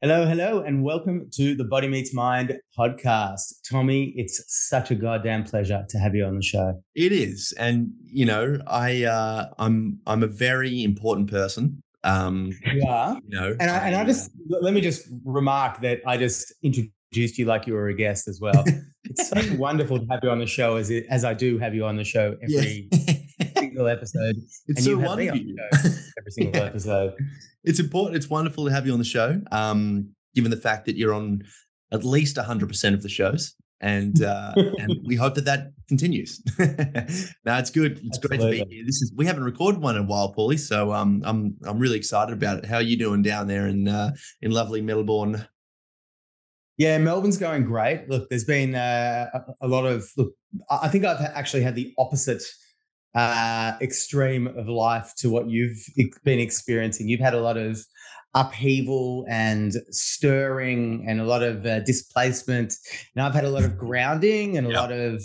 Hello, hello, and welcome to the Body Meets Mind podcast. Tommy, it's such a goddamn pleasure to have you on the show. It is, and I'm a very important person. You are, You know, and I just let me just remark that I just introduced you like you were a guest as well. It's so wonderful to have you on the show, as I do have you on the show yeah, every single episode, it's and you so have me on wonderful. the show every single Yeah, episode. it's important. It's wonderful to have you on the show. Given the fact that you're on at least 100% of the shows, and we hope that continues. No, it's good. It's great to be Absolutely. here. We haven't recorded one in a while, Paulie. So I'm really excited about it. How are you doing down there in lovely Melbourne? Yeah, Melbourne's going great. Look, there's been a lot of look. I think I've actually had the opposite extreme of life to what you've been experiencing. You've had a lot of upheaval and stirring and a lot of displacement. And I've had a lot of grounding and a Yeah, lot of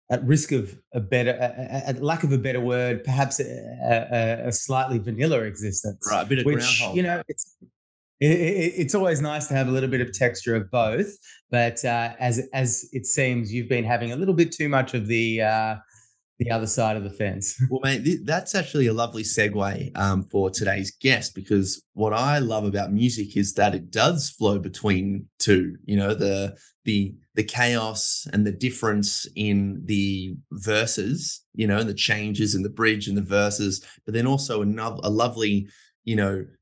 at risk of at lack of a better word, perhaps a slightly vanilla existence, right. A bit of which, groundhog. it's always nice to have a little bit of texture of both, but as it seems, you've been having a little bit too much of the other side of the fence. Well, mate, that's actually a lovely segue for today's guest, because what I love about music is that it does flow between two. You know, the chaos and the difference in the verses. You know, and the changes in the bridge and the verses, but then also a lovely,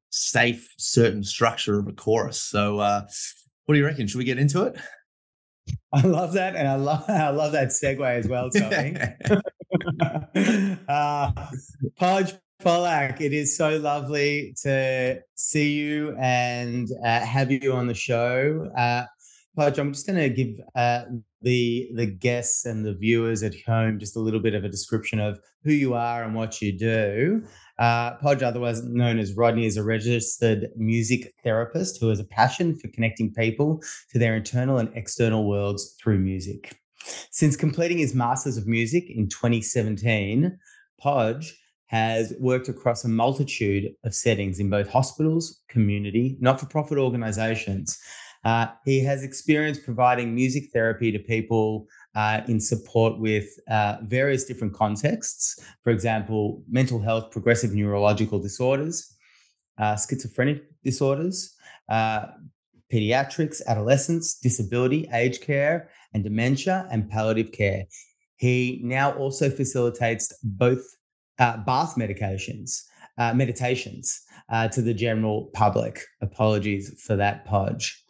safe, certain structure of a chorus. So, what do you reckon? Should we get into it? I love that, and I love that segue as well, Tommy. uh, Podge Pollak, it is so lovely to see you and have you on the show. Podge, I'm just going to give the guests and the viewers at home just a little bit of a description of who you are and what you do. Podge, otherwise known as Rodney, is a registered music therapist who has a passion for connecting people to their internal and external worlds through music. Since completing his Masters of Music in 2017, Podge has worked across a multitude of settings in both hospitals, community, not-for-profit organisations. He has experience providing music therapy to people in support with various different contexts. For example, mental health, progressive neurological disorders, schizophrenic disorders, Paediatrics, Adolescents, disability, aged care, and dementia, and palliative care. He now also facilitates both bath meditations to the general public. Apologies for that, Podge.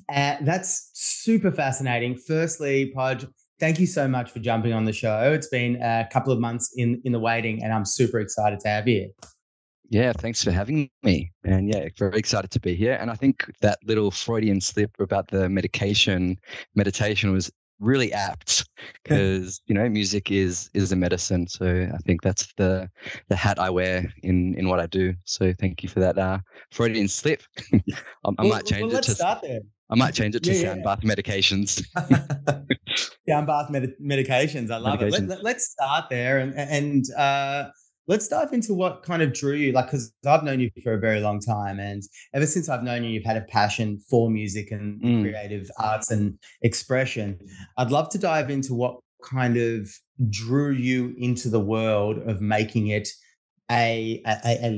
That's super fascinating. Firstly, Podge, thank you so much for jumping on the show. It's been a couple of months in the waiting, and I'm super excited to have you. Yeah, thanks for having me. And yeah, very excited to be here. And I think that little Freudian slip about the meditation was really apt, because music is a medicine. So I think that's the hat I wear in what I do. So thank you for that Freudian slip. I might change it let's to start there. I might change it to Yeah, sound bath medications. Down bath medications. I love it. Medications. Let's start there and let's dive into what kind of drew you, like, because I've known you for a very long time, and ever since I've known you, you've had a passion for music and creative arts and expression. I'd love to dive into what kind of drew you into the world of making it a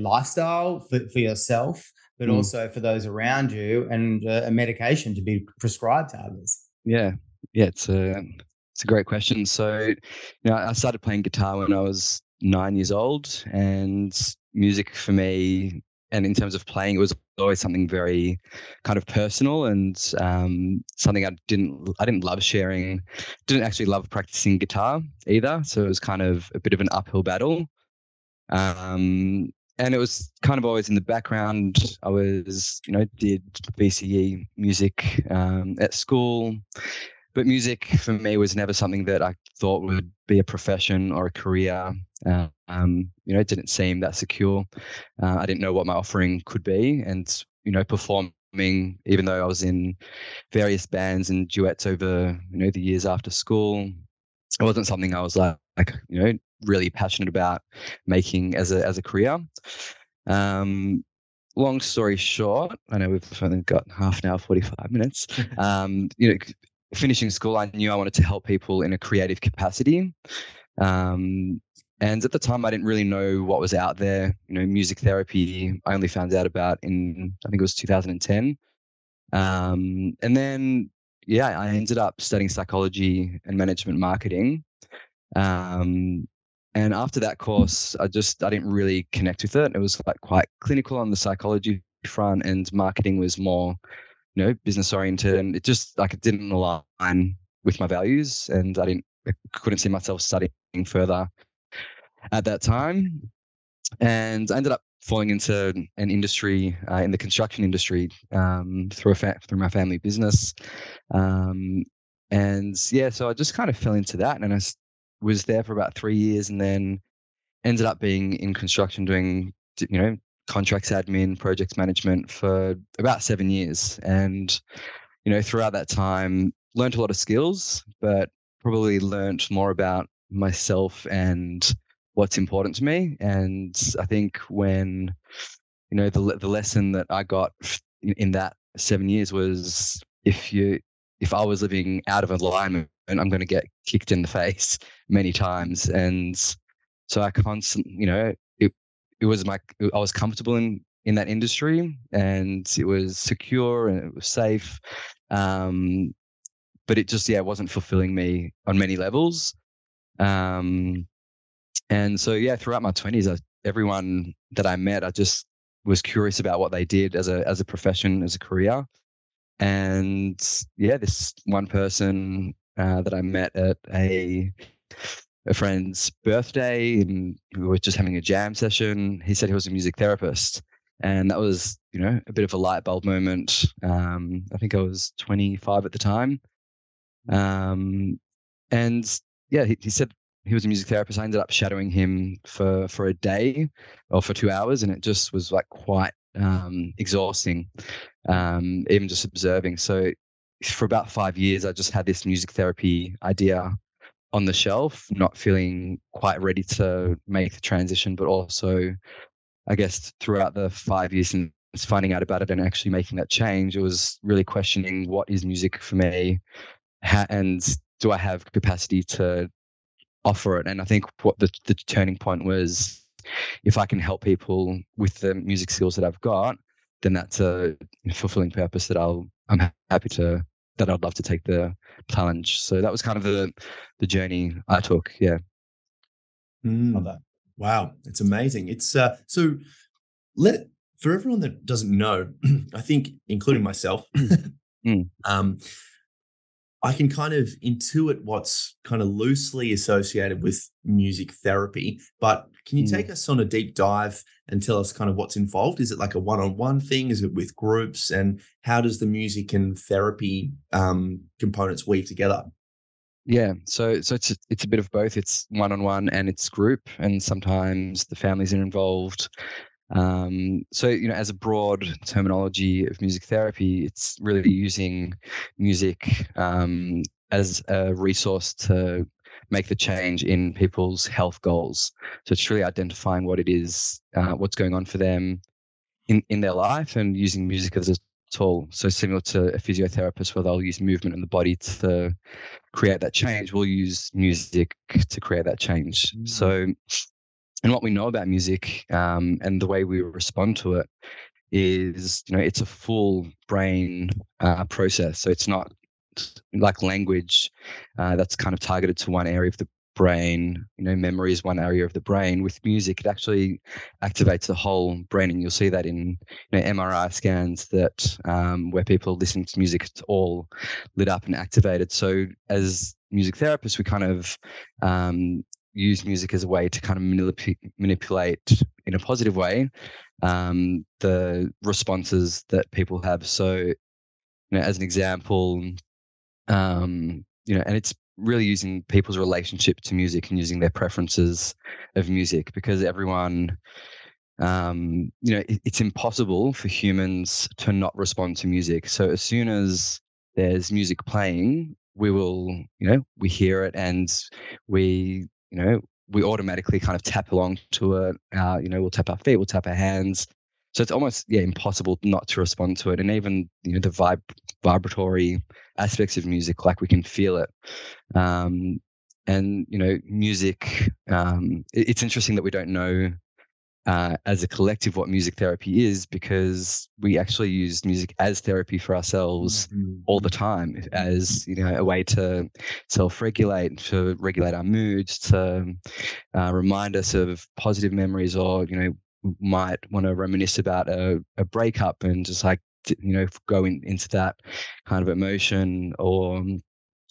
lifestyle for yourself, but also for those around you, and a medication to be prescribed to others. Yeah, it's a great question. So, I started playing guitar when I was 9 years old, and music for me, and in terms of playing, it was always something very kind of personal, and something I didn't love sharing. Didn't actually love practicing guitar either, so it was kind of a bit of an uphill battle. And it was kind of always in the background. I was, did BCE music at school. But music for me was never something that I thought would be a profession or a career. It didn't seem that secure. I didn't know what my offering could be. And, performing, even though I was in various bands and duets over, the years after school, it wasn't something I was really passionate about making as a career. long story short, I know we've only got half an hour, 45 minutes. Finishing school, I knew I wanted to help people in a creative capacity. And at the time, I didn't really know what was out there. Music therapy, I only found out about in, I think it was 2010. And then, I ended up studying psychology and management marketing. And after that course, I didn't really connect with it. It was like quite clinical on the psychology front, and marketing was more, business oriented, and it just it didn't align with my values, and I couldn't see myself studying further at that time. And I ended up falling into an industry in the construction industry through my family business. So I just kind of fell into that, and I was there for about 3 years, and then ended up being in construction doing, contracts admin, project management for about 7 years. And, throughout that time, learned a lot of skills, but probably learned more about myself and what's important to me. And I think when, the lesson that I got in that 7 years was if I was living out of alignment, I'm going to get kicked in the face many times. And so I constantly, it was I was comfortable in that industry, and it was secure and it was safe. But it just, wasn't fulfilling me on many levels. And so, throughout my 20s, everyone that I met, I just was curious about what they did as a profession, as a career. And this one person that I met at a friend's birthday, and we were just having a jam session. He said he was a music therapist, and that was, a bit of a light bulb moment. I think I was 25 at the time. He said he was a music therapist. I ended up shadowing him for a day or for 2 hours, and it just was quite exhausting, even just observing. So for about 5 years, I just had this music therapy idea on the shelf, not feeling quite ready to make the transition, but also, I guess, throughout the 5 years since finding out about it and actually making that change, it was really questioning, what is music for me, and do I have capacity to offer it? And I think what the turning point was, if I can help people with the music skills that I've got, then that's a fulfilling purpose that I'd love to take the challenge. So that was kind of the journey I took. Yeah. Love that. Wow, it's amazing. It's for everyone that doesn't know, I think, including myself, I can kind of intuit what's kind of loosely associated with music therapy, but can you take us on a deep dive and tell us kind of what's involved? Is it like a one-on-one thing? Is it with groups? And how does the music and therapy components weave together? Yeah, so it's a bit of both. It's one-on-one and it's group, and sometimes the families are involved. As a broad terminology of music therapy, it's really using music as a resource to make the change in people's health goals. So it's really identifying what it is, what's going on for them in their life, and using music as a tool. So similar to a physiotherapist, where they'll use movement in the body to create that change, we'll use music to create that change. So, and what we know about music and the way we respond to it is, it's a full brain process. So it's not like language that's kind of targeted to one area of the brain. Memory is one area of the brain. With music, it actually activates the whole brain, and you'll see that in MRI scans that where people are listening to music, it's all lit up and activated. So as music therapists, we kind of use music as a way to kind of manipulate in a positive way the responses that people have. So, as an example, and it's really using people's relationship to music and using their preferences of music, because everyone, it's impossible for humans to not respond to music. So as soon as there's music playing, we will, we hear it, and we automatically kind of tap along to it. We'll tap our feet, we'll tap our hands. So it's almost impossible not to respond to it. And even the vibratory aspects of music, like we can feel it. And music. It's interesting that we don't know as a collective what music therapy is, because we actually use music as therapy for ourselves all the time, as a way to self-regulate, to regulate our moods, to remind us of positive memories, or might want to reminisce about a breakup and just like go into that kind of emotion, or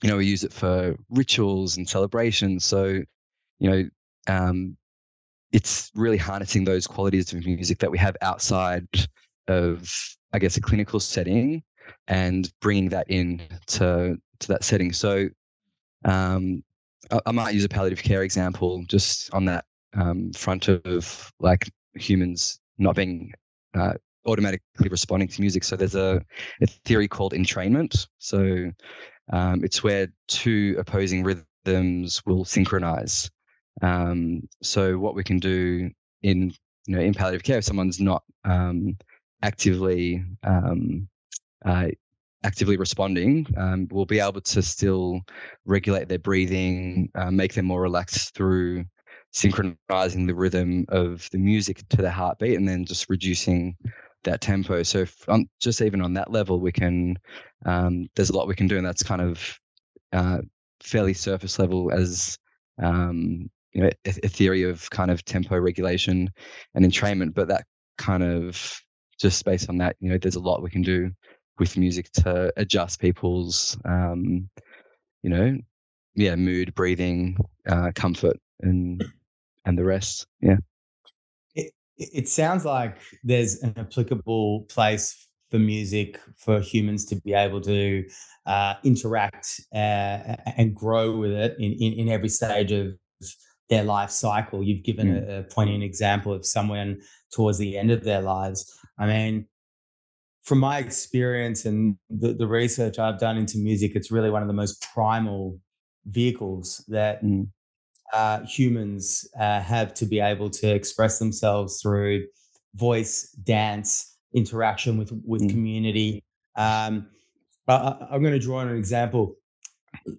we use it for rituals and celebrations. So it's really harnessing those qualities of music that we have outside of, I guess, a clinical setting, and bringing that in to that setting. So I might use a palliative care example just on that front of like humans not being automatically responding to music. So there's a theory called entrainment. So it's where two opposing rhythms will synchronize. So what we can do in palliative care, if someone's not actively responding, we'll be able to still regulate their breathing, make them more relaxed through synchronizing the rhythm of the music to their heartbeat, and then just reducing that tempo. So just even on that level, we can, there's a lot we can do, and that's kind of fairly surface level as a theory of kind of tempo regulation and entrainment. But that kind of, just based on that, there's a lot we can do with music to adjust people's mood, breathing, comfort, and the rest. It sounds like there's an applicable place for music for humans to be able to interact and grow with it in every stage of their life cycle. You've given a poignant example of someone towards the end of their lives. I mean, from my experience and the research I've done into music, it's really one of the most primal vehicles that humans have to be able to express themselves through voice, dance, interaction with community. I'm going to draw on an example,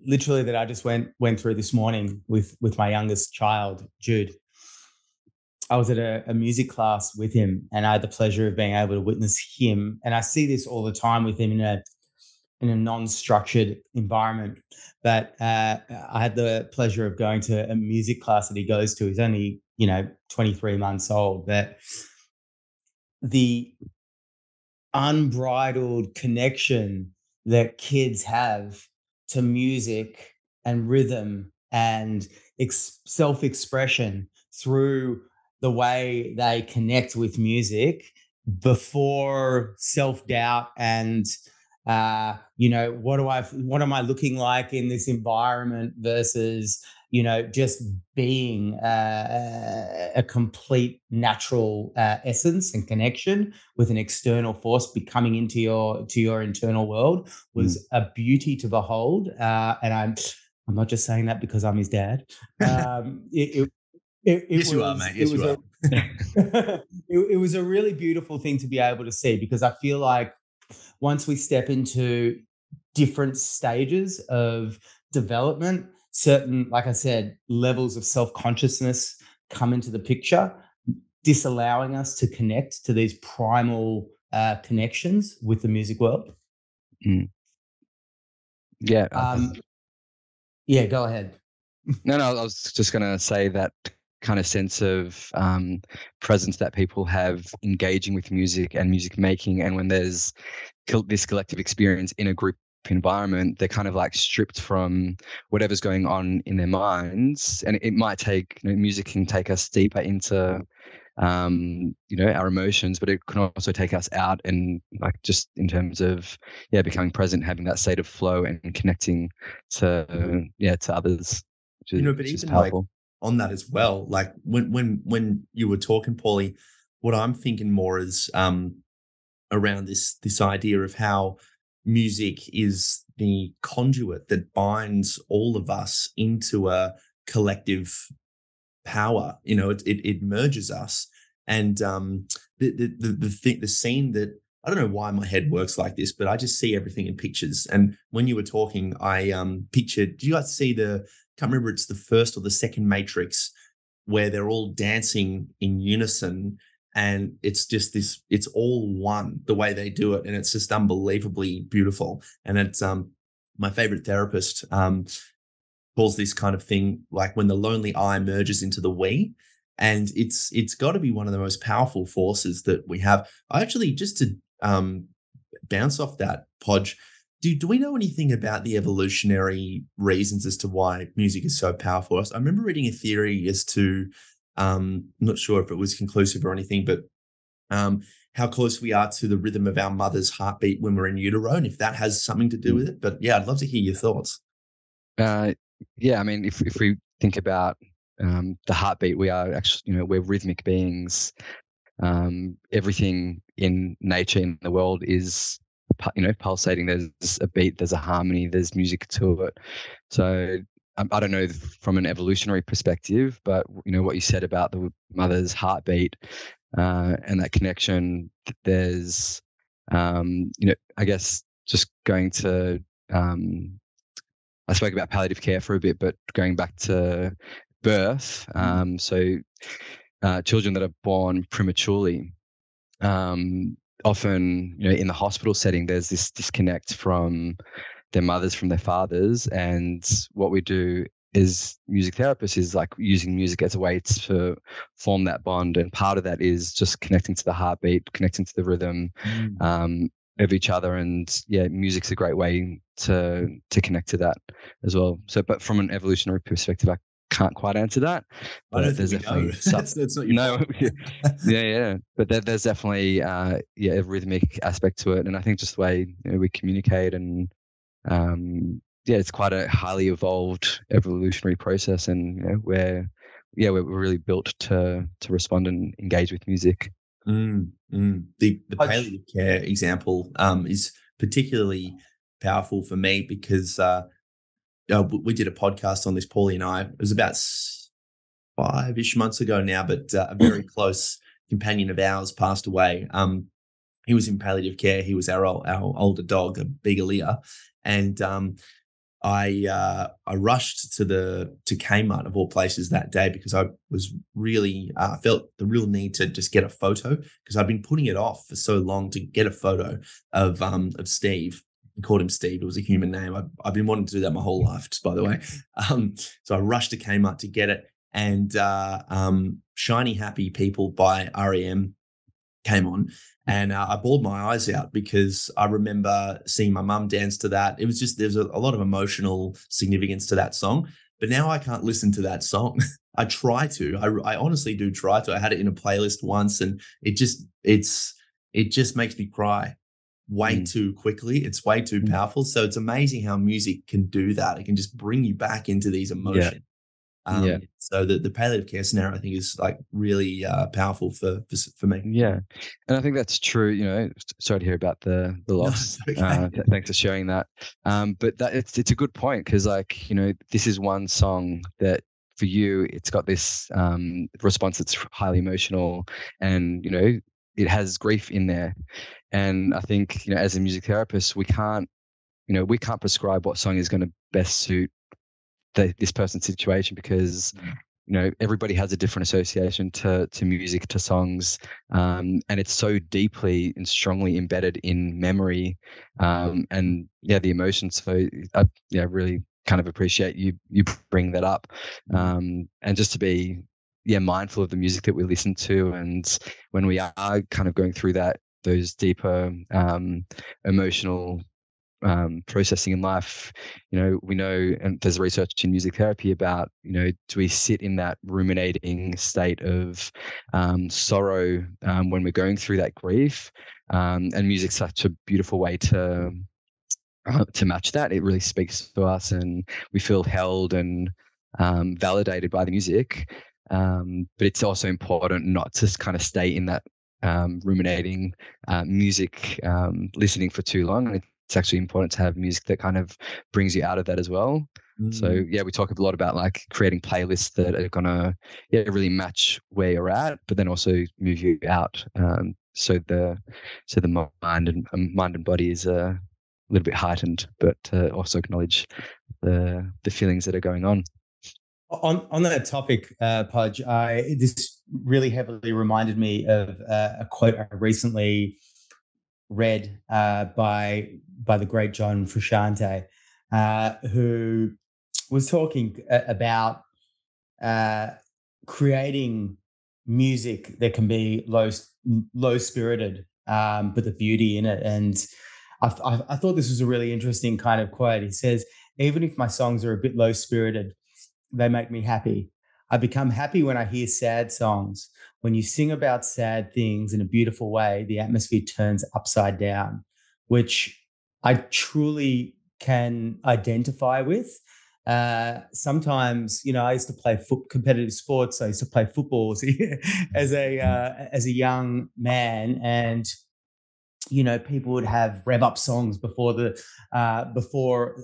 literally, that I just went through this morning with my youngest child, Jude. I was at a music class with him, and I had the pleasure of being able to witness him. And I see this all the time with him in a non-structured environment. But I had the pleasure of going to a music class that he goes to. He's only 23 months old, but the unbridled connection that kids have to music and rhythm and self-expression through the way they connect with music before self-doubt and what am I looking like in this environment versus just being a complete natural essence and connection with an external force becoming into your internal world was a beauty to behold. And I'm not just saying that because I'm his dad. Yes, you are, mate. Yes, you are. It was a really beautiful thing to be able to see, because I feel like once we step into different stages of development, certain, like I said, levels of self-consciousness come into the picture, disallowing us to connect to these primal connections with the music world. Yeah. Yeah, go ahead. No, I was just going to say that kind of sense of presence that people have engaging with music and music making, and when there's this collective experience in a group environment, they're kind of like stripped from whatever's going on in their minds. And it might take, music can take us deeper into our emotions, but it can also take us out, and like just in terms of becoming present, having that state of flow and connecting to others, which is powerful. Like on that as well, like when you were talking, Paulie, what I'm thinking more is around this idea of how music is the conduit that binds all of us into a collective power. It merges us. And the scene that I don't know why my head works like this, but I just see everything in pictures. And when you were talking, I pictured. Do you guys see the? Can't remember. It's the first or the second Matrix where they're all dancing in unison, and it's just this. It's all one the way they do it, and it's just unbelievably beautiful. And it's my favorite therapist calls this kind of thing like when the lonely I merges into the we. And it's got to be one of the most powerful forces that we have. I actually, just to bounce off that, Podge, do we know anything about the evolutionary reasons as to why music is so powerful? I remember reading a theory as to, I'm not sure if it was conclusive or anything, but how close we are to the rhythm of our mother's heartbeat when we're in utero, and if that has something to do with it. But yeah, I'd love to hear your thoughts. Yeah, I mean, if we think about the heartbeat, we are actually, we're rhythmic beings. Everything in nature, in the world, is pulsating. There's a beat, there's a harmony, there's music to it. So I don't know from an evolutionary perspective, but what you said about the mother's heartbeat and that connection, there's I guess just going to I spoke about palliative care for a bit, but going back to birth, so children that are born prematurely, often, in the hospital setting, there's this disconnect from their mothers, from their fathers. And what we do as music therapists is like using music as a way to form that bond. And part of that is just connecting to the heartbeat, connecting to the rhythm of each other. And yeah, music's a great way to connect to that as well. So, but from an evolutionary perspective, I can't quite answer that. But there's definitely that's not your fault. yeah. But there's definitely a rhythmic aspect to it, and I think just the way we communicate, and it's quite a highly evolved evolutionary process, and we're really built to respond and engage with music. The palliative care example is particularly powerful for me because we did a podcast on this, Paulie and I. It was about 5-ish months ago now, but a very close companion of ours passed away. He was in palliative care. He was our older dog, a Beagle, and I rushed to Kmart of all places that day because I was really felt the real need to just get a photo, because I'd been putting it off for so long to get a photo of Steve. I called him Steve. It was a human name. I've been wanting to do that my whole life, just by the way. So I rushed to Kmart to get it, and Shiny Happy People by REM came on, and I bawled my eyes out because I remember seeing my mum dance to that. It was just, there's a lot of emotional significance to that song, but now I can't listen to that song. I try to. I honestly do try to. I had it in a playlist once, and it just makes me cry way too quickly. It's way too powerful. So it's amazing how music can do that. It can just bring you back into these emotions. So the palliative care scenario, I think, is like really powerful for me. Yeah, and I think that's true. Sorry to hear about the loss. No, okay. Thanks for sharing that. But that it's a good point, because this is one song that for you, it's got this response that's highly emotional, and it has grief in there. And I think as a music therapist, we can't prescribe what song is going to best suit this person's situation, because everybody has a different association to music, to songs, and it's so deeply and strongly embedded in memory, and the emotions. So I really kind of appreciate you bring that up, and just to be mindful of the music that we listen to, and when we are kind of going through those deeper emotional processing in life, we know, and there's research in music therapy about, do we sit in that ruminating state of sorrow when we're going through that grief, and music's such a beautiful way to match that. It really speaks to us, and we feel held and validated by the music. But it's also important not to kind of stay in that ruminating music listening for too long. It's actually important to have music that kind of brings you out of that as well. So yeah, we talk a lot about like creating playlists that are gonna really match where you're at, but then also move you out. So the mind and body is a little bit heightened, but also acknowledge the feelings that are going on. On that topic, Pudge, this really heavily reminded me of a quote I recently read by the great John Frusciante, who was talking about creating music that can be low spirited, but the beauty in it. And I thought this was a really interesting kind of quote. He says, "Even if my songs are a bit low spirited, they make me happy. I become happy when I hear sad songs. When you sing about sad things in a beautiful way, the atmosphere turns upside down," which I truly can identify with. Sometimes, I used to play competitive sports. I used to play football as a young man, and people would have rev up songs before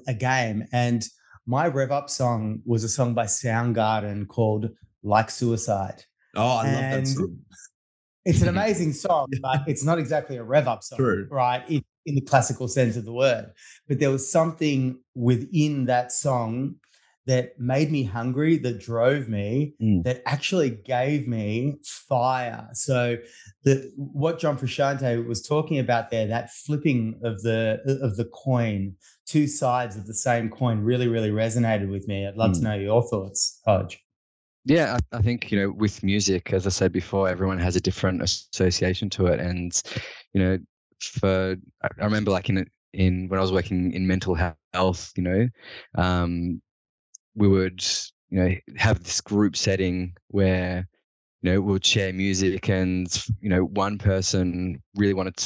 a game, and my rev up song was a song by Soundgarden called "Like Suicide." Oh, I love that song. It's an amazing song, but it's not exactly a rev up song, True. right? In the classical sense of the word. But there was something within that song that made me hungry, that drove me, that actually gave me fire. So what John Frusciante was talking about there, that flipping of the coin, two sides of the same coin, really, really resonated with me. I'd love to know your thoughts, Hodge. Yeah, I think, with music, as I said before, everyone has a different association to it. And, I remember like in when I was working in mental health, we would, have this group setting where, we would share music, and, one person really wanted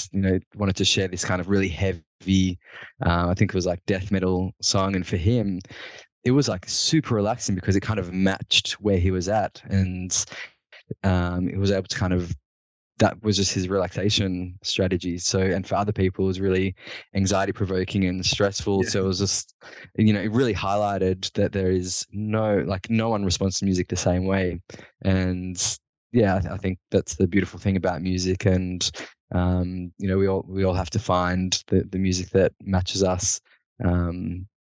to share this kind of really heavy, I think it was like death metal song. And for him, it was like super relaxing because it kind of matched where he was at, and it was able to kind of, that was just his relaxation strategy. So, and for other people, it was really anxiety provoking and stressful. Yeah. So it was just, it really highlighted that there is no one responds to music the same way. And yeah, I think that's the beautiful thing about music. And, we all have to find the music that matches us.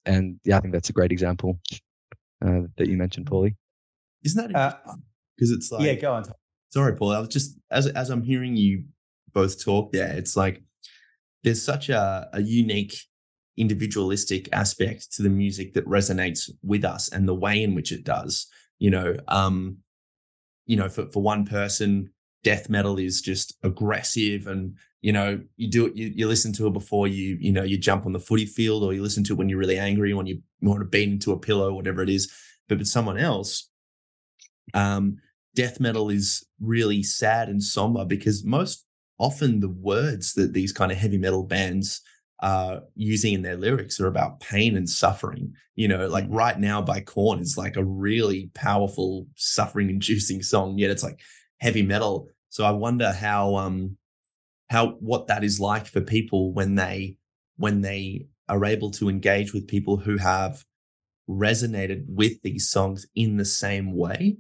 And yeah, I think that's a great example that you mentioned, Paulie. Isn't that interesting? Because it's like, yeah, go on. Sorry, Paul. I was just as I'm hearing you both talk there, it's like there's such a unique individualistic aspect to the music that resonates with us, and the way in which it does. For one person, death metal is just aggressive, and you listen to it before you jump on the footy field, or you listen to it when you're really angry, when you want to beat into a pillow, whatever it is. But with someone else, death metal is really sad and somber, because most often the words that these kind of heavy metal bands are using in their lyrics are about pain and suffering. Like Right Now by Korn is like a really powerful, suffering-inducing song, yet it's like heavy metal. So I wonder what that is like for people when they are able to engage with people who have resonated with these songs in the same way.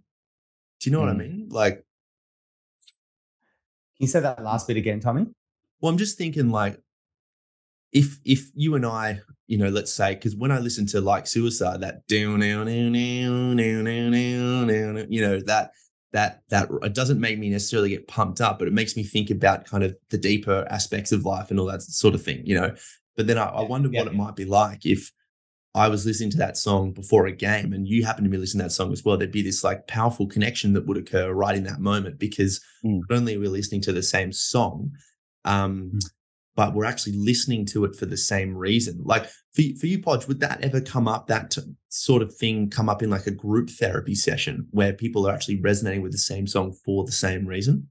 Do you know what I mean? Like, can you say that last bit again, Tommy? Well, I'm just thinking, like, if you and I, let's say, because when I listen to Like Suicide, that that it doesn't make me necessarily get pumped up, but it makes me think about kind of the deeper aspects of life and all that sort of thing, But then I wonder what it might be like if I was listening to that song before a game and you happen to be listening to that song as well. There'd be this like powerful connection that would occur right in that moment, because not only are we listening to the same song, but we're actually listening to it for the same reason. Like for you, Podge, would that ever come up, that sort of thing come up in like a group therapy session where people are actually resonating with the same song for the same reason?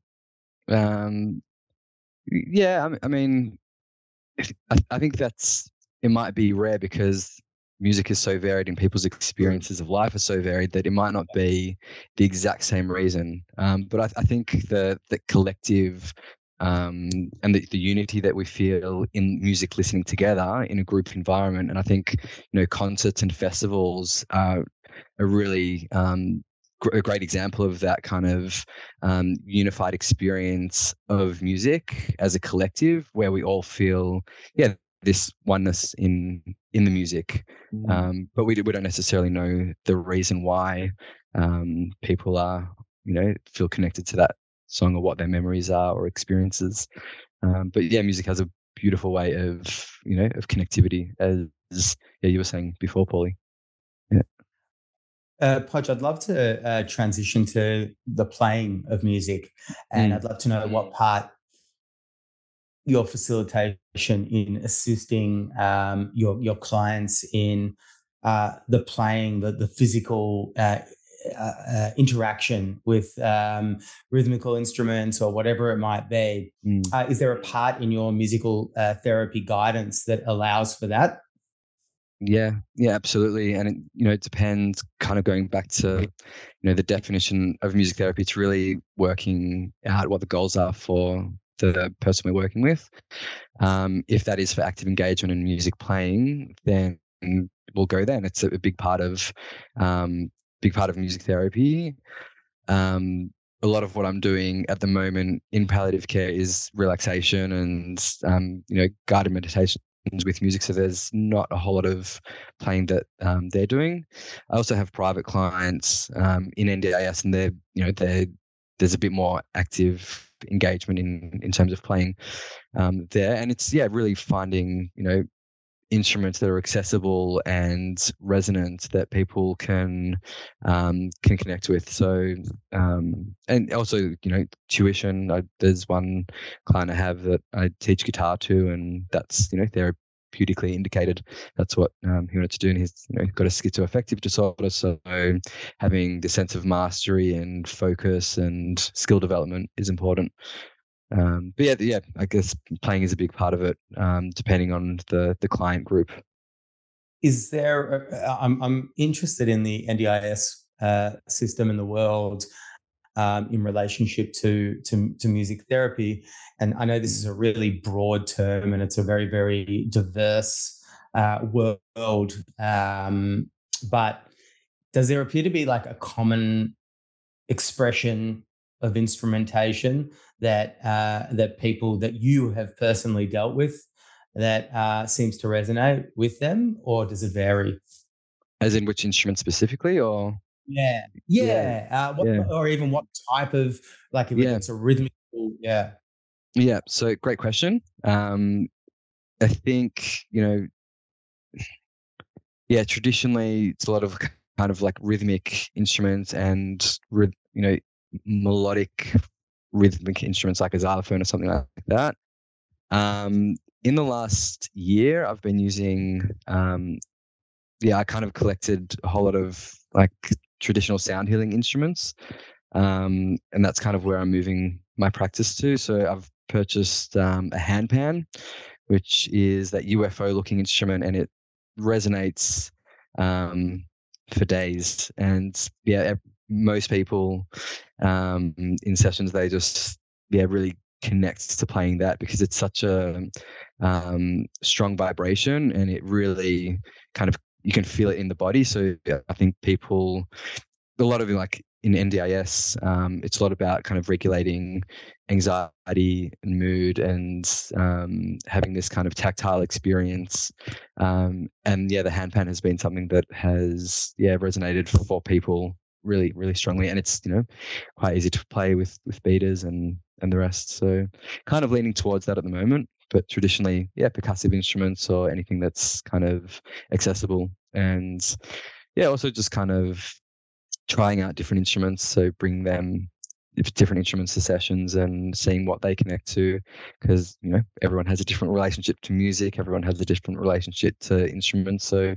Yeah, I mean, I think it might be rare because music is so varied and people's experiences of life are so varied that it might not be the exact same reason. But I think the collective and the unity that we feel in music listening together in a group environment. And I think, concerts and festivals are a really a great example of that kind of unified experience of music as a collective, where we all feel, this oneness in the music. But we don't necessarily know the reason why people are, feel connected to that song, or what their memories are or experiences. But music has a beautiful way of, of connectivity, as you were saying before, Paulie. Podge, I'd love to transition to the playing of music, and I'd love to know what part your facilitation in assisting your clients in the playing, the physical interaction with rhythmical instruments or whatever it might be. Is there a part in your musical therapy guidance that allows for that? Yeah, absolutely. And it depends, kind of going back to, the definition of music therapy. It's really working out what the goals are for the person we're working with. If that is for active engagement and music playing, then we'll go there. And it's a big part of music therapy. A lot of what I'm doing at the moment in palliative care is relaxation and, guided meditation with music, so there's not a whole lot of playing that they're doing. I also have private clients in NDIS, and there's a bit more active engagement in terms of playing there, and it's really finding instruments that are accessible and resonant that people can connect with. So and also tuition. There's one client I have that I teach guitar to, and that's therapeutically indicated. That's what he wanted to do, and he's got a schizoaffective disorder. So having the sense of mastery and focus and skill development is important. But I guess playing is a big part of it, depending on the client group. Is there? I'm interested in the NDIS system in the world in relationship to music therapy, and I know this is a really broad term, and it's a very, very diverse world. But does there appear to be like a common expression of instrumentation that people that you have personally dealt with that seems to resonate with them, or does it vary? As in which instrument specifically, or? Or even what type of, like, if it's a rhythmical, So great question. I think traditionally it's a lot of kind of like rhythmic instruments and melodic rhythmic instruments like a xylophone or something like that. In the last year, I've been using, I kind of collected a whole lot of like traditional sound healing instruments, and that's kind of where I'm moving my practice to. So I've purchased a handpan, which is that UFO looking instrument, and it resonates for days. And most people in sessions, they just really connect to playing that because it's such a strong vibration, and it really kind of, you can feel it in the body. So I think people, a lot of like in NDIS, it's a lot about kind of regulating anxiety and mood and having this kind of tactile experience. And the handpan has been something that has resonated for people really, really strongly, and it's quite easy to play with beaters and the rest. So kind of leaning towards that at the moment, but traditionally, percussive instruments or anything that's kind of accessible, and also just kind of trying out different instruments. So bring them different instruments to sessions and seeing what they connect to, because everyone has a different relationship to music, everyone has a different relationship to instruments. So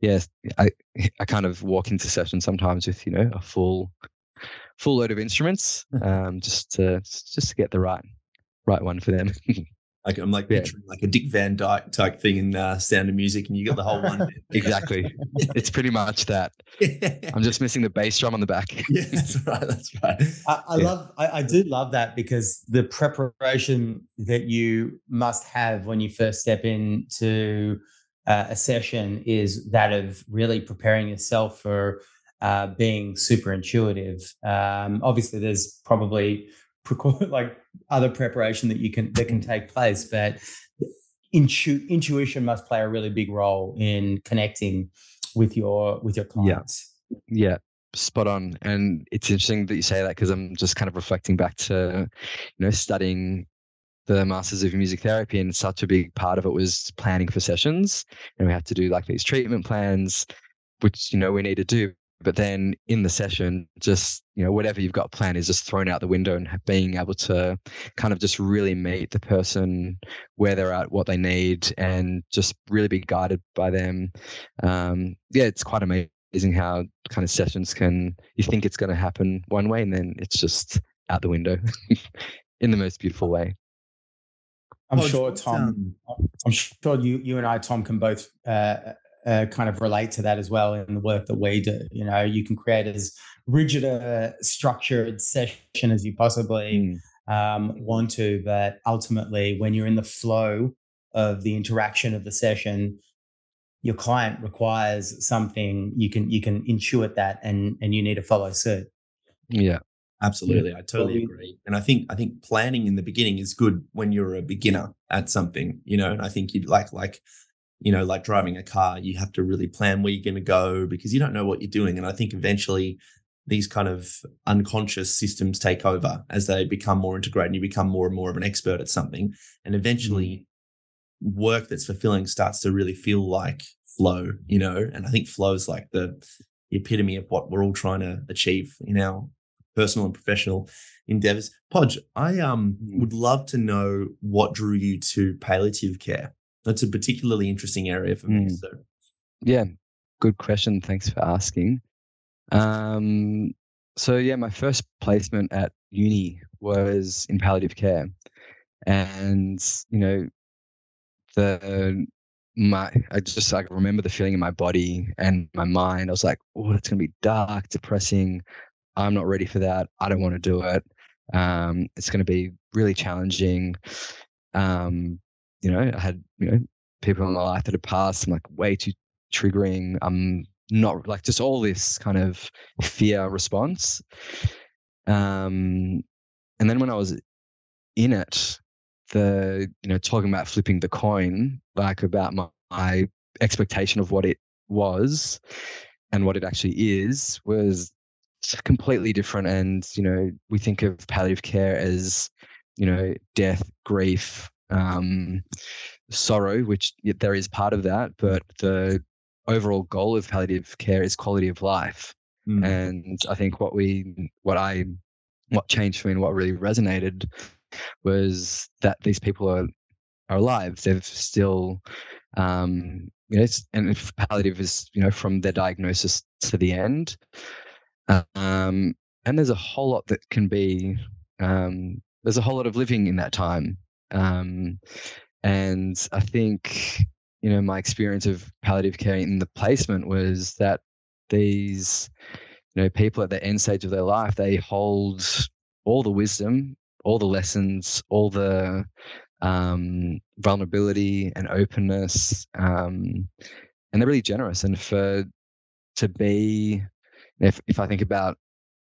I kind of walk into sessions sometimes with a full load of instruments, just to get the right one for them. Like I'm like Yeah. picturing like a Dick Van Dyke type thing in Sound of Music, and you got the whole one. Exactly. It's pretty much that. I'm just missing the bass drum on the back. Yeah, that's right. That's right. I do love that, because the preparation that you must have when you first step into a session is that of really preparing yourself for being super intuitive. Obviously, there's probably like other preparation that can take place, but intuition must play a really big role in connecting with your clients. Yeah, spot on. And it's interesting that you say that, because I'm just kind of reflecting back to, studying the Masters of Music Therapy, and such a big part of it was planning for sessions. And we had to do like these treatment plans, which, we need to do. But then in the session, just, whatever you've got planned is just thrown out the window, and being able to kind of just really meet the person where they're at, what they need, and just really be guided by them. It's quite amazing how kind of sessions you think it's going to happen one way, and then it's just out the window in the most beautiful way. I'm sure, Tom. I'm sure you and I, Tom, can both kind of relate to that as well in the work that we do. You can create as rigid a structured session as you possibly want to, but ultimately, when you're in the flow of the interaction of the session, your client requires something. You can intuit that, and you need to follow suit. Yeah. Absolutely. I totally agree. And I think planning in the beginning is good when you're a beginner at something, and I think you'd like driving a car, you have to really plan where you're going to go, because you don't know what you're doing. And I think eventually these kind of unconscious systems take over as they become more integrated, and you become more and more of an expert at something. And eventually work that's fulfilling starts to really feel like flow, and I think flow is like the epitome of what we're all trying to achieve in our personal and professional endeavors. Podge, I would love to know what drew you to palliative care. That's a particularly interesting area for me. So, yeah, good question. Thanks for asking. My first placement at uni was in palliative care, and I just like remember the feeling in my body and my mind. I was like, oh, it's gonna be dark, depressing. I'm not ready for that. I don't want to do it. It's going to be really challenging. I had, people in my life that had passed. I'm like way too triggering. I'm not like just all this kind of fear response. And then when I was in it, talking about flipping the coin, like about my expectation of what it was and what it actually is, was completely different. And we think of palliative care as death, grief, sorrow, which there is part of that, but the overall goal of palliative care is quality of life. And I think what changed for me and what really resonated was that these people are alive. They've still and if palliative is from their diagnosis to the end. And there's a whole lot that can be, there's a whole lot of living in that time. And I think, my experience of palliative care in the placement was that these, people at the end stage of their life, they hold all the wisdom, all the lessons, all the vulnerability and openness, and they're really generous. And to be, if I think about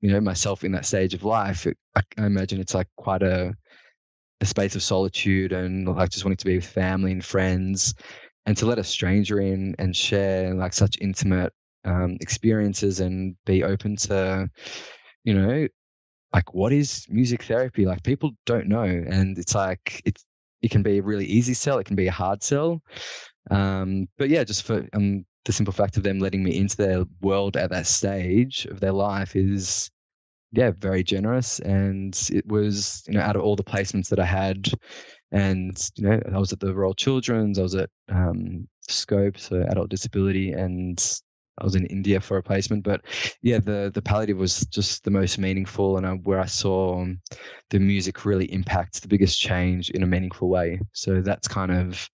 myself in that stage of life, I imagine it's like quite a space of solitude, and like just wanting to be with family and friends, and to let a stranger in and share like such intimate experiences, and be open to like what is music therapy. Like people don't know, and it's like it can be a really easy sell, it can be a hard sell, but yeah, just for the simple fact of them letting me into their world at that stage of their life is, very generous. And it was, out of all the placements that I had, and, I was at the Royal Children's, I was at Scope, so adult disability, and I was in India for a placement. But yeah, the palliative was just the most meaningful, and where I saw the music really impact the biggest change in a meaningful way. So that's kind of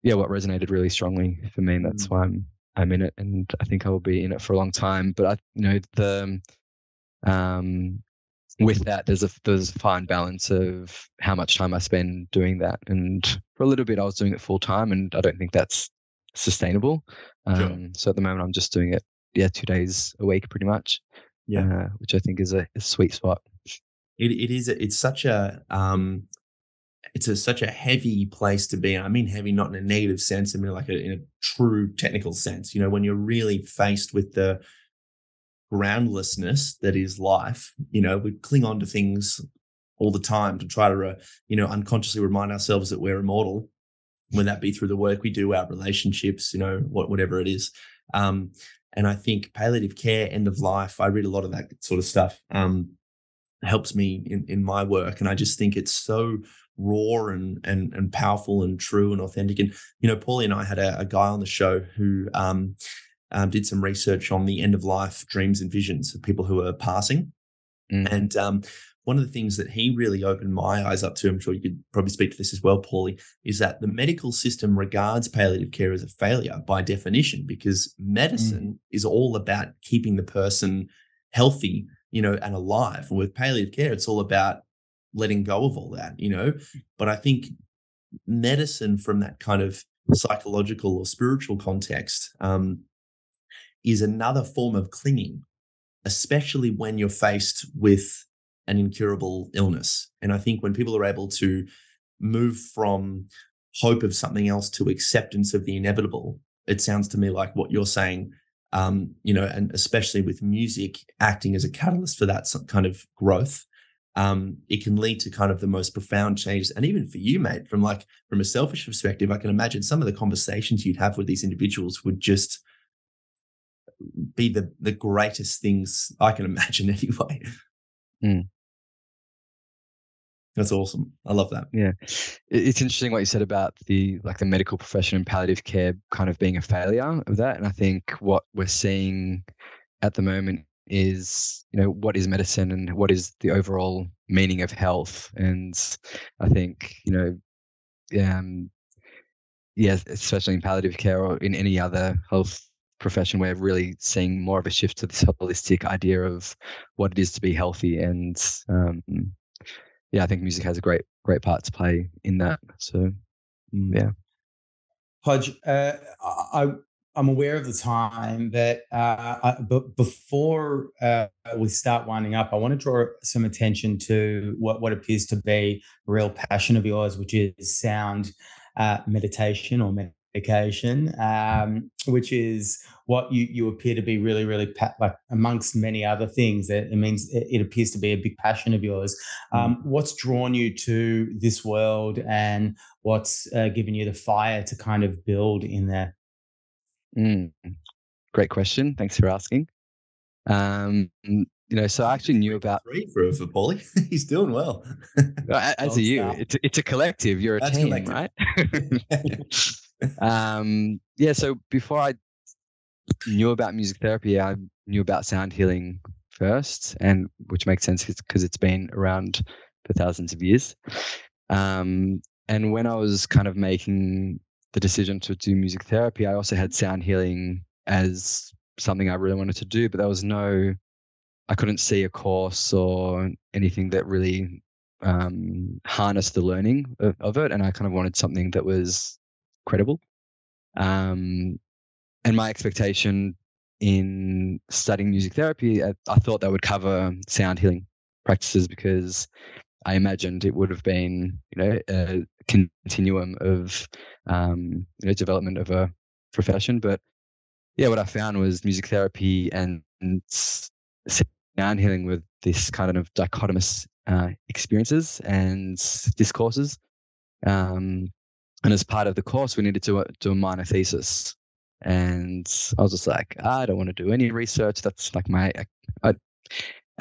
what resonated really strongly for me, and that's why I'm in it, and I think I will be in it for a long time. But with that, there's a fine balance of how much time I spend doing that. And for a little bit, I was doing it full time, and I don't think that's sustainable. Sure. So at the moment, I'm just doing it, 2 days a week, pretty much. Yeah, which I think is a sweet spot. it is. It's such a such a heavy place to be. I mean heavy not in a negative sense. I mean like in a true technical sense. You know, when you're really faced with the groundlessness that is life, you know, we cling on to things all the time to try to, unconsciously remind ourselves that we're immortal, whether that be through the work we do, our relationships, whatever it is. And I think palliative care, end of life, I read a lot of that sort of stuff, helps me in my work. And I just think it's so raw and powerful and true and authentic. And, Paulie and I had a guy on the show who, did some research on the end of life dreams and visions of people who are passing. And one of the things that he really opened my eyes up to, I'm sure you could probably speak to this as well, Paulie, is that the medical system regards palliative care as a failure by definition, because medicine is all about keeping the person healthy, and alive. And with palliative care, it's all about letting go of all that, But I think medicine from that kind of psychological or spiritual context, is another form of clinging, especially when you're faced with an incurable illness. And I think when people are able to move from hope of something else to acceptance of the inevitable, it sounds to me like what you're saying, and especially with music acting as a catalyst for that kind of growth, it can lead to kind of the most profound changes. And even for you, mate, from a selfish perspective, I can imagine some of the conversations you'd have with these individuals would just be the greatest things I can imagine anyway. That's awesome. I love that. Yeah. It's interesting what you said about the medical profession and palliative care kind of being a failure of that. And I think what we're seeing at the moment is, what is medicine and what is the overall meaning of health? And I think, especially in palliative care or in any other health profession, we're really seeing more of a shift to this holistic idea of what it is to be healthy. And I think music has a great part to play in that. So yeah. Hodge, I'm aware of the time that but before we start winding up, I want to draw some attention to what appears to be a real passion of yours, which is sound meditation or medication, which is what you appear to be really, really amongst many other things. It means it appears to be a big passion of yours. What's drawn you to this world, and what's given you the fire to kind of build in there? Great question. Thanks for asking. So I actually knew about for Paulie. He's doing well. As are you. It's a collective. You're a team, collective. Right? So before I knew about music therapy, I knew about sound healing first, and which makes sense because it's been around for thousands of years. And when I was kind of making the decision to do music therapy, I also had sound healing as something I really wanted to do, but I couldn't see a course or anything that really harnessed the learning of it. And I kind of wanted something that was credible. And my expectation in studying music therapy, I thought that would cover sound healing practices, because I imagined it would have been, a continuum of, development of a profession. But what I found was music therapy and sound healing with this kind of dichotomous experiences and discourses. And as part of the course, we needed to do a minor thesis. And I was just like, I don't want to do any research. That's like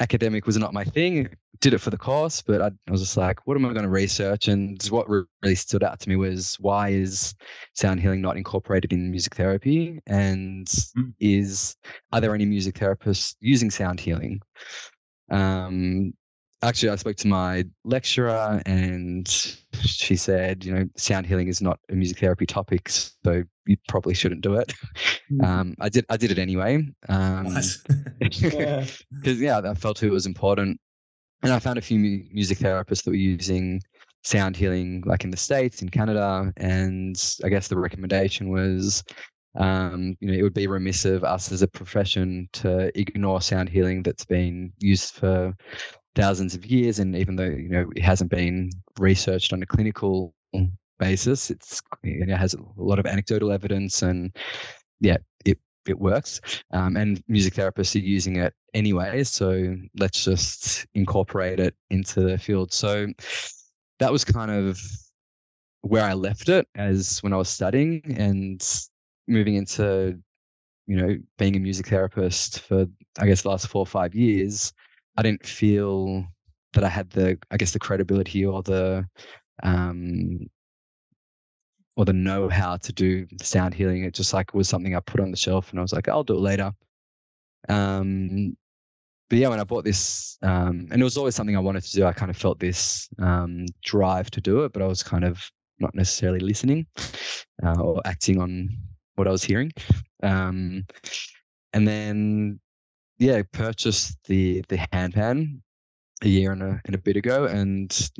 academic was not my thing. Did it for the course, but I was just like, what am I going to research? And what really stood out to me was, why is sound healing not incorporated in music therapy? And are there any music therapists using sound healing? Actually, I spoke to my lecturer, and she said, sound healing is not a music therapy topic, so you probably shouldn't do it. I did it anyway. Because I felt it was important. And I found a few music therapists that were using sound healing, like in the States, in Canada. And I guess the recommendation was, it would be remiss of us as a profession to ignore sound healing that's been used for thousands of years. And even though, it hasn't been researched on a clinical basis, it has a lot of anecdotal evidence, and it works. And music therapists are using it anyway, so let's just incorporate it into the field. So that was kind of where I left it as when I was studying, and moving into, being a music therapist for, I guess, the last 4 or 5 years. I didn't feel that I had the credibility or the know-how to do sound healing. It just was something I put on the shelf, and I was like, I'll do it later. But yeah, when I bought this, and it was always something I wanted to do, I kind of felt this drive to do it, but I was kind of not necessarily listening or acting on what I was hearing. And then, purchased the handpan a year and a bit ago, and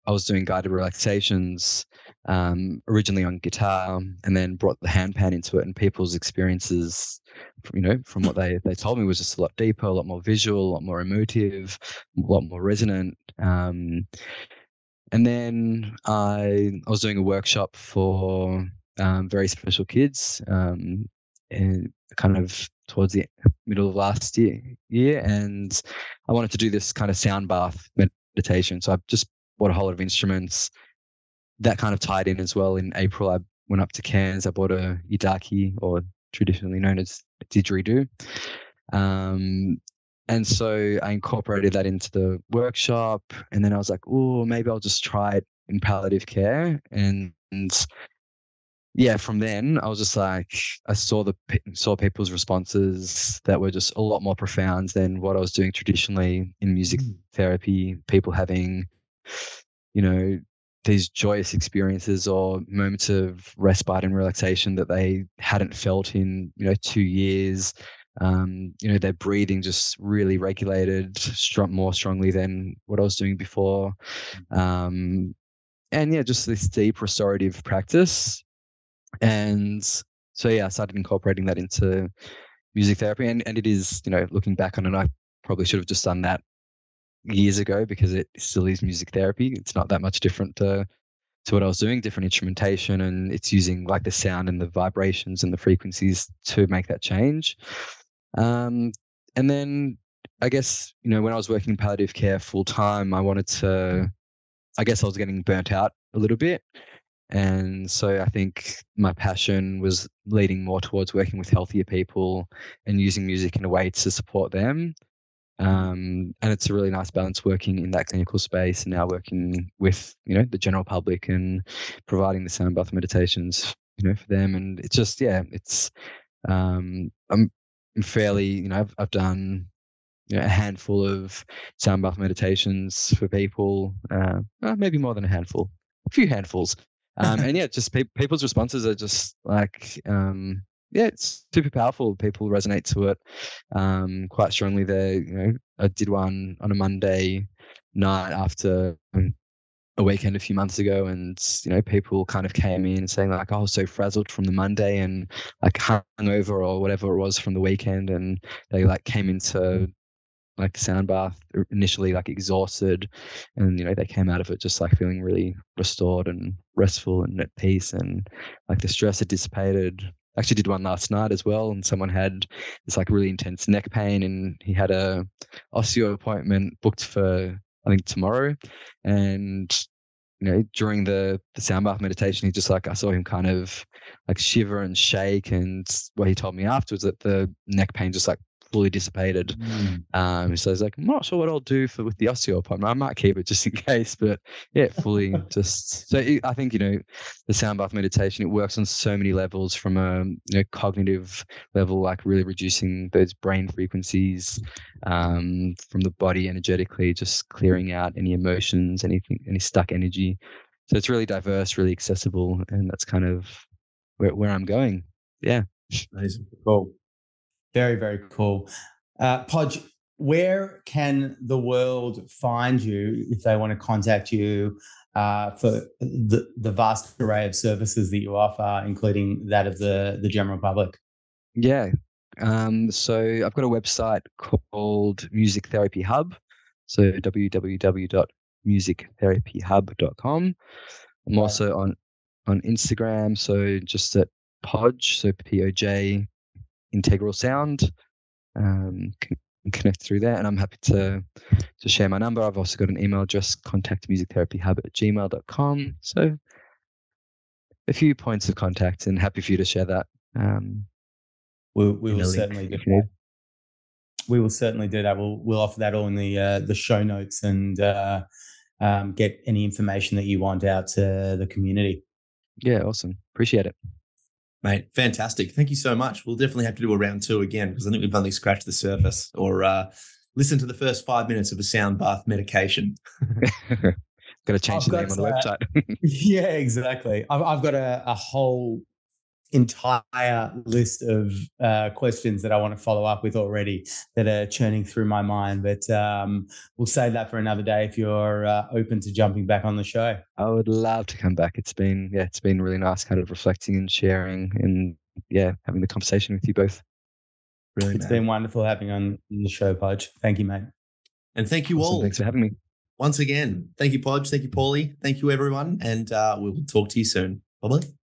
I was doing guided relaxations originally on guitar, and then brought the handpan into it, and people's experiences, from what they told me, was just a lot deeper, a lot more visual, a lot more emotive, a lot more resonant. And then I was doing a workshop for very special kids, and kind of towards the middle of last year, and I wanted to do this kind of sound bath meditation. So I just bought a whole lot of instruments that kind of tied in as well. In April, I went up to Cairns. I bought a yidaki, or traditionally known as a didgeridoo. And so I incorporated that into the workshop, and then I was like, oh, maybe I'll just try it in palliative care. And from then I was just like, I saw people's responses that were just a lot more profound than what I was doing traditionally in music therapy. People having, these joyous experiences or moments of respite and relaxation that they hadn't felt in, 2 years. Their breathing just really regulated more strongly than what I was doing before. And just this deep restorative practice. And so, I started incorporating that into music therapy. And it is, looking back on it, I probably should have just done that years ago, because it still is music therapy. It's not that much different to what I was doing, different instrumentation, and it's using the sound and the vibrations and the frequencies to make that change. And then I guess, when I was working in palliative care full time, I was getting burnt out a little bit. And so I think my passion was leading more towards working with healthier people and using music in a way to support them. And it's a really nice balance working in that clinical space and now working with, the general public and providing the sound bath meditations, for them. And it's just, I'm fairly, I've done, a handful of sound bath meditations for people, maybe more than a few handfuls. And just people's responses are just it's super powerful. People resonate to it quite strongly. I did one on a Monday night after a weekend a few months ago, and people kind of came in saying I was so frazzled from the Monday and hungover or whatever it was from the weekend, and they came into the sound bath initially exhausted, and they came out of it just feeling really restored and restful and at peace, and the stress had dissipated. I actually did one last night as well, and someone had this really intense neck pain, and he had a osteo appointment booked for I think tomorrow, and during the sound bath meditation, he just I saw him kind of shiver and shake, and what he told me afterwards that the neck pain just fully dissipated. So I was like, I'm not sure what I'll do with the osteopod. I might keep it just in case, but yeah, fully just. So I think, the sound bath meditation, it works on so many levels, from a cognitive level, like really reducing those brain frequencies, from the body energetically, just clearing out any emotions, any stuck energy. So it's really diverse, really accessible, and that's kind of where I'm going. Yeah. Amazing. Cool. Very, very cool. Podge, where can the world find you if they want to contact you for the vast array of services that you offer, including that of the general public? Yeah. So I've got a website called Music Therapy Hub. So www.musictherapyhub.com. I'm also on Instagram, so just at Podge, so Poj Integral Sound. Can connect through there, and I'm happy to share my number. I've also got an email address, contactmusictherapyhub@gmail.com. So a few points of contact, and happy for you to share that. We will certainly do that. We will certainly do that. We'll offer that all in the show notes, and get any information that you want out to the community. Yeah, awesome. Appreciate it. Mate, fantastic. Thank you so much. We'll definitely have to do a round 2 again, because I think we've only scratched the surface, or listen to the first 5 minutes of a sound bath medication. Got to change the name on the website. Yeah, exactly. I've got a whole entire list of questions that I want to follow up with already that are churning through my mind, but we'll save that for another day if you're open to jumping back on the show. I would love to come back. It's been really nice kind of reflecting and sharing, and having the conversation with you both. Really, it's been wonderful having you on the show, Podge. Thank you, mate. And thank you all. Thanks for having me. Once again, thank you, Podge. Thank you, Paulie. Thank you, everyone. And we will talk to you soon. Bye-bye.